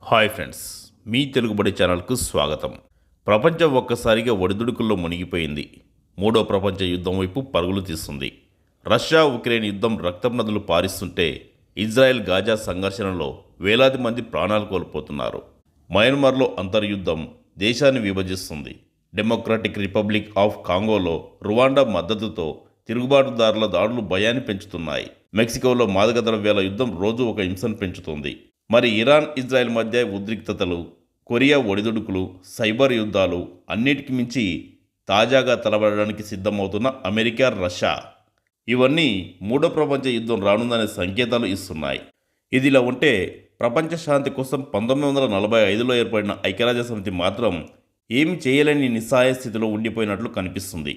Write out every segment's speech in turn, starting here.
Hi friends, మీ తెలుగుబడి ఛానల్కు స్వాగతం. ప్రపంచం ఒక్కసారిగా ఒడిదుడుకుల్లో మునిగిపోయింది. మూడో ప్రపంచ యుద్ధం వైపు పరుగులు తీస్తుంది. రష్యా ఉక్రెయిన్ యుద్ధం రక్తపు నదులు పారిస్తుంటే ఇజ్రాయెల్ గాజా సంఘర్షణలో వేలాది మంది ప్రాణాలు కోల్పోతున్నారు. మయన్మార్లో అంతర్యుద్ధం దేశాన్ని విభజిస్తుంది. డెమోక్రాటిక్ రిపబ్లిక్ ఆఫ్ కాంగోలో రువాండా మద్దతుతో తిరుగుబాటుదారుల దాడులు భయాన్ని పెంచుతున్నాయి. మెక్సికోలో మాదక ద్రవ్యాల యుద్ధం రోజు ఒక హింసను పెంచుతుంది. మరి ఇరాన్ ఇజ్రాయెల్ మధ్య ఉద్రిక్తతలు, కొరియా ఒడిదుడుకులు, సైబర్ యుద్ధాలు, అన్నిటికి మించి తాజాగా తలబడడానికి సిద్ధమవుతున్న అమెరికా, రష్యా, ఇవన్నీ మూడో ప్రపంచ యుద్ధం రానుందనే సంకేతాలు ఇస్తున్నాయి. ఇదిలా ఉంటే ప్రపంచ శాంతి కోసం 1945లో ఏర్పడిన ఐక్యరాజ్యసమితి మాత్రం ఏమి చేయలేని నిస్సహాయ స్థితిలో ఉండిపోయినట్లు కనిపిస్తుంది.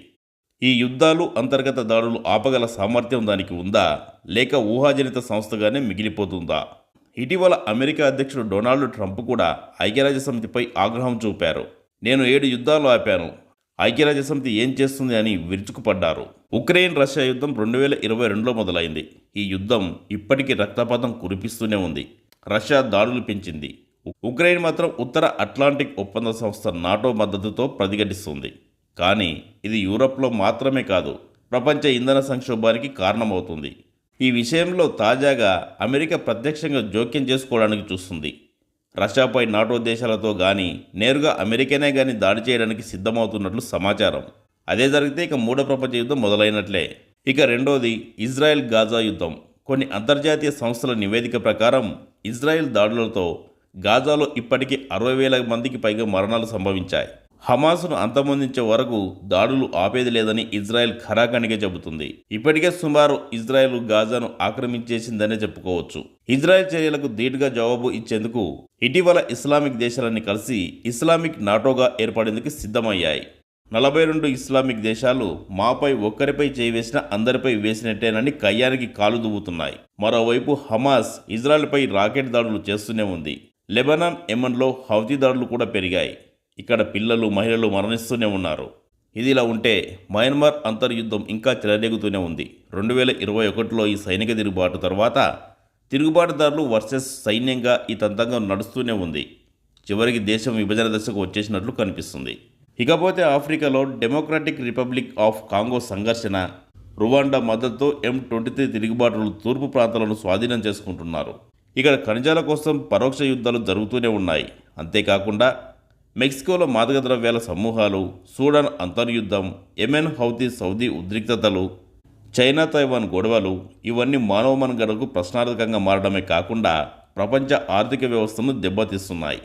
ఈ యుద్ధాలు, అంతర్గత దాడులు ఆపగల సామర్థ్యం దానికి ఉందా, లేక ఊహాజనిత సంస్థగానే మిగిలిపోతుందా? ఇటీవల అమెరికా అధ్యక్షుడు డొనాల్డ్ ట్రంప్ కూడా ఐక్యరాజ్యసమితిపై ఆగ్రహం చూపారు. నేను 7 యుద్ధాలు ఆపాను, ఐక్యరాజ్యసమితి ఏం చేస్తుంది అని విరుచుకుపడ్డారు. ఉక్రెయిన్ రష్యా యుద్ధం 2022లో మొదలైంది. ఈ యుద్ధం ఇప్పటికీ రక్తపాతం కురిపిస్తూనే ఉంది. రష్యా దాడులు పెంచింది. ఉక్రెయిన్ మాత్రం ఉత్తర అట్లాంటిక్ ఒప్పంద సంస్థ నాటో మద్దతుతో ప్రతిఘటిస్తుంది. కానీ ఇది యూరప్లో మాత్రమే కాదు, ప్రపంచ ఇంధన సంక్షోభానికి కారణమవుతుంది. ఈ విషయంలో తాజాగా అమెరికా ప్రత్యక్షంగా జోక్యం చేసుకోవడానికి చూస్తుంది. రష్యాపై నాటో దేశాలతో కానీ నేరుగా అమెరికానే కానీ దాడి చేయడానికి సిద్ధమవుతున్నట్లు సమాచారం. అదే జరిగితే ఇక మూడో ప్రపంచ యుద్ధం మొదలైనట్లే. ఇక రెండోది ఇజ్రాయెల్ గాజా యుద్ధం. కొన్ని అంతర్జాతీయ సంస్థల నివేదిక ప్రకారం ఇజ్రాయెల్ దాడులతో గాజాలో ఇప్పటికీ 60,000 మందికి పైగా మరణాలు సంభవించాయి. హమాస్ను అంతమొందించే వరకు దాడులు ఆపేది లేదని ఇజ్రాయెల్ ఖరాఖండిగా చెబుతుంది. ఇప్పటికే సుమారు ఇజ్రాయెల్ గాజాను ఆక్రమించేసిందనే చెప్పుకోవచ్చు. ఇజ్రాయెల్ చర్యలకు ధీటుగా జవాబు ఇచ్చేందుకు ఇటీవల ఇస్లామిక్ దేశాలన్నీ కలిసి ఇస్లామిక్ నాటోగా ఏర్పడేందుకు సిద్ధమయ్యాయి. 42 ఇస్లామిక్ దేశాలు మాపై ఒక్కరిపై చేయివేసినా అందరిపై వేసినట్టేనని కయ్యానికి కాలు దువ్వుతున్నాయి. మరోవైపు హమాస్ ఇజ్రాయెల్పై రాకెట్ దాడులు చేస్తూనే ఉంది. లెబనాన్, యెమెన్లో హౌతీ దాడులు కూడా పెరిగాయి. ఇక్కడ పిల్లలు, మహిళలు మరణిస్తూనే ఉన్నారు. ఇదిలా ఉంటే మయన్మార్ అంతర్యుద్ధం ఇంకా చెలరేగుతూనే ఉంది. 2021లో ఈ సైనిక తిరుగుబాటు తర్వాత తిరుగుబాటుదారులు వర్సెస్ సైన్యంగా ఈ తంతంగా నడుస్తూనే ఉంది. చివరికి దేశం విభజన దశకు వచ్చేసినట్లు కనిపిస్తుంది. ఇకపోతే ఆఫ్రికాలో డెమోక్రాటిక్ రిపబ్లిక్ ఆఫ్ కాంగో సంఘర్షణ, రువాండా మద్దతుతో M23 తిరుగుబాటులు తూర్పు ప్రాంతాలను స్వాధీనం చేసుకుంటున్నారు. ఇక్కడ ఖనిజాల కోసం పరోక్ష యుద్ధాలు జరుగుతూనే ఉన్నాయి. అంతేకాకుండా మెక్సికోలో మాదక ద్రవ్యాల సమూహాలు, సూడాన్ అంతర్యుద్ధం, యెమెన్ హౌతీ సౌదీ ఉద్రిక్తతలు, చైనా తైవాన్ గొడవలు, ఇవన్నీ మానవ మనుగడకు ప్రశ్నార్థకంగా మారడమే కాకుండా ప్రపంచ ఆర్థిక వ్యవస్థను దెబ్బతీస్తున్నాయి.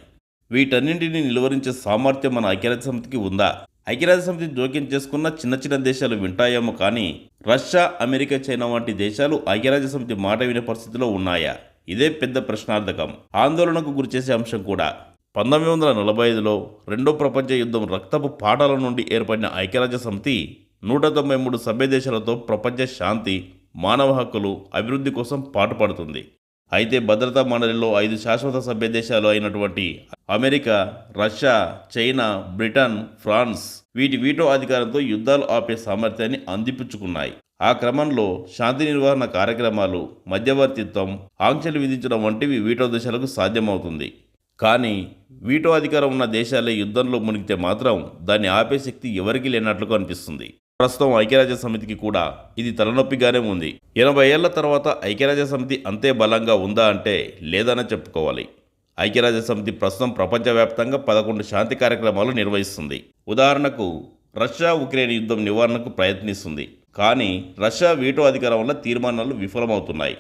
వీటన్నింటినీ నిలువరించే సామర్థ్యం మన ఐక్యరాజ్యసమితికి ఉందా? ఐక్యరాజ్యసమితి జోక్యం చేసుకున్న చిన్న చిన్న దేశాలు వింటాయేమో కానీ రష్యా, అమెరికా, చైనా వంటి దేశాలు ఐక్యరాజ్యసమితి మాట వినే పరిస్థితిలో ఉన్నాయా? ఇదే పెద్ద ప్రశ్నార్థకం, ఆందోళనకు గురిచేసే అంశం కూడా. 1945లో రెండో ప్రపంచ యుద్ధం రక్తపు పాటాల నుండి ఏర్పడిన ఐక్యరాజ్యసమితి 193 సభ్య దేశాలతో ప్రపంచ శాంతి, మానవ హక్కులు, అభివృద్ధి కోసం పాటుపడుతుంది. అయితే భద్రతా మండలిలో 5 శాశ్వత సభ్య దేశాలు అయినటువంటి America, Russia, China, Britain, France వీటి వీటో అధికారంతో యుద్ధాలు ఆపే సామర్థ్యాన్ని అందిపుచ్చుకున్నాయి. ఆ క్రమంలో శాంతి నిర్వహణ కార్యక్రమాలు, మధ్యవర్తిత్వం, ఆంక్షలు విధించడం వంటివి వీటో దేశాలకు సాధ్యమవుతుంది. కానీ వీటో అధికారం ఉన్న దేశాలే యుద్ధంలో మునిగితే మాత్రం దాన్ని ఆపే శక్తి ఎవరికీ లేనట్లుగా అనిపిస్తుంది. ప్రస్తుతం ఐక్యరాజ్యసమితికి కూడా ఇది తలనొప్పిగానే ఉంది. 80 ఏళ్ల తర్వాత ఐక్యరాజ్యసమితి అంతే బలంగా ఉందా అంటే లేదనే చెప్పుకోవాలి. ఐక్యరాజ్యసమితి ప్రస్తుతం ప్రపంచవ్యాప్తంగా 11 శాంతి కార్యక్రమాలు నిర్వహిస్తుంది. ఉదాహరణకు రష్యా ఉక్రెయిన్ యుద్ధం నివారణకు ప్రయత్నిస్తుంది. కానీ రష్యా వీటో అధికారం వల్ల తీర్మానాలు విఫలమవుతున్నాయి.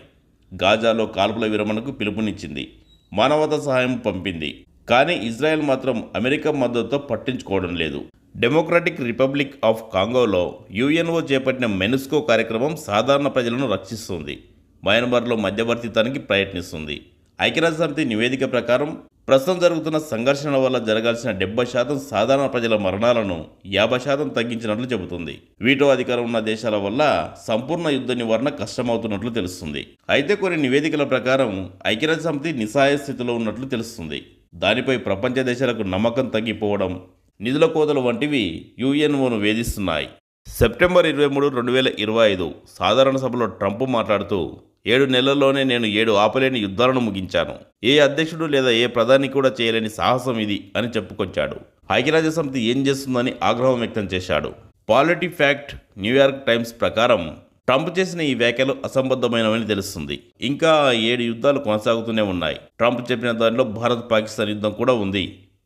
గాజాలో కాల్పుల విరమణకు పిలుపునిచ్చింది, మానవతా సహాయం పంపింది. కానీ ఇజ్రాయెల్ మాత్రం అమెరికా మద్దతుతో పట్టించుకోవడం లేదు. డెమోక్రాటిక్ రిపబ్లిక్ ఆఫ్ కాంగోలో UNO చేపట్టిన మెనుస్కో కార్యక్రమం సాధారణ ప్రజలను రక్షిస్తుంది. మయన్మార్లో మధ్యవర్తిత్వానికి ప్రయత్నిస్తుంది. ఐక్యరాజ్యసమితి నివేదిక ప్రకారం ప్రస్తుతం జరుగుతున్న సంఘర్షణ వల్ల జరగాల్సిన 70% సాధారణ ప్రజల మరణాలను 50% తగ్గించినట్లు చెబుతుంది. వీటో అధికారం ఉన్న దేశాల వల్ల సంపూర్ణ యుద్ధ నివారణ కష్టమవుతున్నట్లు తెలుస్తుంది. అయితే కొన్ని నివేదికల ప్రకారం ఐక్యరాజ్యసమితి నిస్సహాయ స్థితిలో ఉన్నట్లు తెలుస్తుంది. దానిపై ప్రపంచ దేశాలకు నమ్మకం తగ్గిపోవడం, నిధుల కోతలు వంటివి UNOను వేధిస్తున్నాయి. సెప్టెంబర్ 23, 2025 సాధారణ సభలో ట్రంప్ మాట్లాడుతూ 7 నెలల్లోనే నేను 7 ఆపలేని యుద్ధాలను ముగించాను. ఏ అధ్యక్షుడు లేదా ఏ ప్రధాని కూడా చేయలేని సాహసం ఇది అని చెప్పుకొచ్చాడు. ఐక్యరాజ్యసమితి ఏం చేస్తుందని ఆగ్రహం వ్యక్తం చేశాడు. పాలిటిఫాక్ట్ న్యూయార్క్ టైమ్స్ ప్రకారం ట్రంప్ చేసిన ఈ వ్యాఖ్యలు అసంబద్ధమైనవని తెలుస్తుంది. ఇంకా 7 యుద్ధాలు కొనసాగుతూనే ఉన్నాయి. ట్రంప్ చెప్పిన దానిలో భారత్ పాకిస్తాన్ యుద్ధం కూడా ఉంది.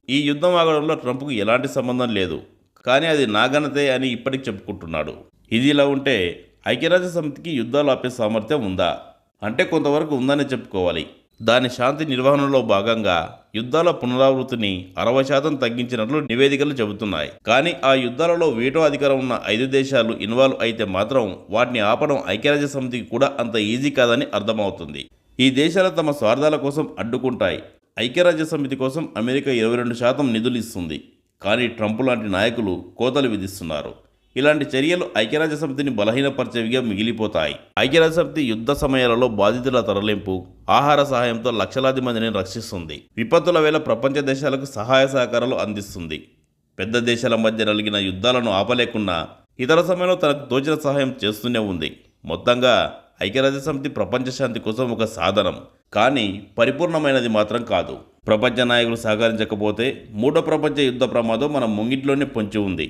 ఈ యుద్ధం ఆగడంలో ట్రంప్కు ఎలాంటి సంబంధం లేదు, కానీ అది నా ఘనతే అని ఇప్పటికి చెప్పుకుంటున్నాడు. ఇది ఇలా ఉంటే ఐక్యరాజ్య సమితికి యుద్ధాలు ఆపే సామర్థ్యం ఉందా అంటే కొంతవరకు ఉందని చెప్పుకోవాలి. దాని శాంతి నిర్వహణలో భాగంగా యుద్ధాల పునరావృతిని 60% తగ్గించినట్లు నివేదికలు చెబుతున్నాయి. కానీ ఆ యుద్ధాలలో వీటో అధికారం ఉన్న 5 దేశాలు ఇన్వాల్వ్ అయితే మాత్రం వాటిని ఆపడం ఐక్యరాజ్య సమితికి కూడా అంత ఈజీ కాదని అర్థమవుతుంది. ఈ దేశాలు తమ స్వార్థాల కోసం అడ్డుకుంటాయి. ఐక్యరాజ్య సమితి కోసం అమెరికా 22% నిధులు ఇస్తుంది, కానీ ట్రంప్ లాంటి నాయకులు కోతలు విధిస్తున్నారు. ఇలాంటి చర్యలు ఐక్యరాజ్య సమితిని బలహీనపరిచేవిగా మిగిలిపోతాయి. ఐక్యరాజ్య సమితి యుద్ధ సమయాలలో బాధితుల తరలింపు, ఆహార సహాయంతో లక్షలాది మందిని రక్షిస్తుంది. విపత్తుల వేళ ప్రపంచ దేశాలకు సహాయ సహకారాలు అందిస్తుంది. పెద్ద దేశాల మధ్య నలిగిన యుద్ధాలను ఆపలేకున్నా ఇతర సమయంలో తనకు తోచిన సహాయం చేస్తూనే ఉంది. మొత్తంగా ఐక్యరాజ్య సమితి ప్రపంచ శాంతి కోసం ఒక సాధనం, కానీ పరిపూర్ణమైనది మాత్రం కాదు. ప్రపంచ నాయకులు సహకరించకపోతే 3వ ప్రపంచ యుద్ధ ప్రమాదం మన ముంగిట్లోనే పొంచి ఉంది.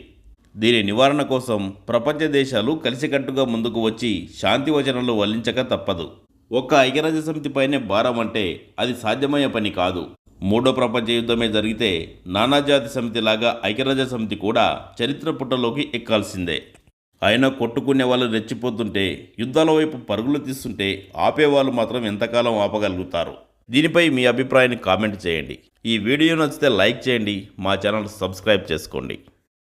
దీని నివారణ కోసం ప్రపంచ దేశాలు కలిసికట్టుగా ముందుకు వచ్చి శాంతి వచనాలు వల్లించక తప్పదు. ఒక్క ఐక్యరాజ్య సమితిపైనే భారం అంటే అది సాధ్యమయ్యే పని కాదు. 3వ ప్రపంచ యుద్ధమే జరిగితే నానాజాతి సమితిలాగా ఐక్యరాజ్య సమితి కూడా చరిత్ర పుటలోకి ఎక్కాల్సిందే. అయినా కొట్టుకునే వాళ్ళు రెచ్చిపోతుంటే, యుద్ధాల వైపు పరుగులు తీస్తుంటే ఆపేవాళ్ళు మాత్రం ఎంతకాలం ఆపగలుగుతారు? దీనిపై మీ అభిప్రాయాన్ని కామెంట్ చేయండి. ఈ వీడియో నచ్చితే లైక్ చేయండి, మా ఛానల్ సబ్స్క్రైబ్ చేసుకోండి.